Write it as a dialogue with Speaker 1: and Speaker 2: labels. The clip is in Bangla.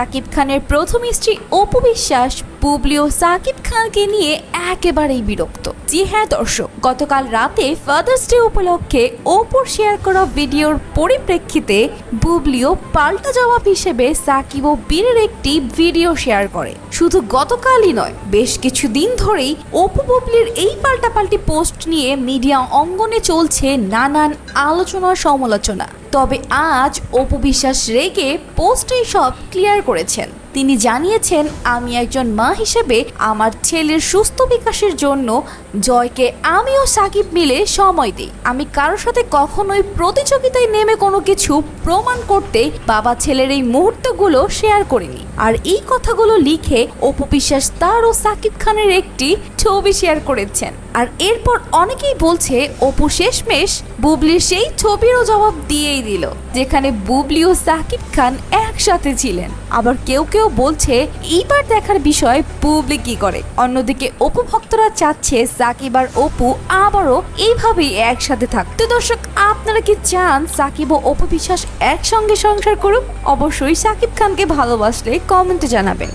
Speaker 1: সাকিব খানের প্রথম স্ত্রী অপু বিশ্বাস বুবলি ও সাকিব খানকে নিয়ে একেবারেই বিরক্ত। জি হ্যাঁ দর্শক, গতকাল রাতে ফাদার্স ডে উপলক্ষে অপুর শেয়ার করা ভিডিওর পরিপ্রেক্ষিতে বুবলিও পাল্টা জবাব হিসেবে সাকিব ও বীরের একটি ভিডিও শেয়ার করে। শুধু গতকালই নয়, বেশ কিছুদিন ধরেই অপু বুবলির এই পাল্টাপাল্টি পোস্ট নিয়ে মিডিয়া অঙ্গনে চলছে নানান আলোচনা সমালোচনা। তবে আজ অপু বিশ্বাস রেগে পোস্টে সব ক্লিয়ার করেছেন। তিনি জানিয়েছেন, আমি একজন মা হিসেবে আমার ছেলের সুস্থ বিকাশের জন্য জয়কে আমি ও সাকিব মিলে সময় দিই। আমি কারোর সাথে কখনোই প্রতিযোগিতায় নেমে কোনো কিছু প্রমাণ করতে বাবা ছেলের এই মুহূর্তগুলো শেয়ার করিনি। আর এই কথাগুলো লিখে অপু বিশ্বাস তার ও সাকিব খানের একটি ছবি শেয়ার করেছেন। আর এরপর অনেকেই বলছে অপু শেষমেশ বুবলির সেই ছবিরও জবাব দিয়েই দিল, যেখানে বুবলি ও সাকিব খান একসাথে ছিলেন। আবার কেউ কেউ বলছে এইবার দেখার বিষয় বুবলি কি করে। অন্যদিকে অপু ভক্তরা চাচ্ছে সাকিব আর অপু আবারও এইভাবেই একসাথে থাকতে। দর্শক, আপনারা কি চান সাকিব ও অপু বিশ্বাস একসঙ্গে সংসার করুক? অবশ্যই সাকিব খানকে ভালোবাসলে কমেন্টে জানাবেন।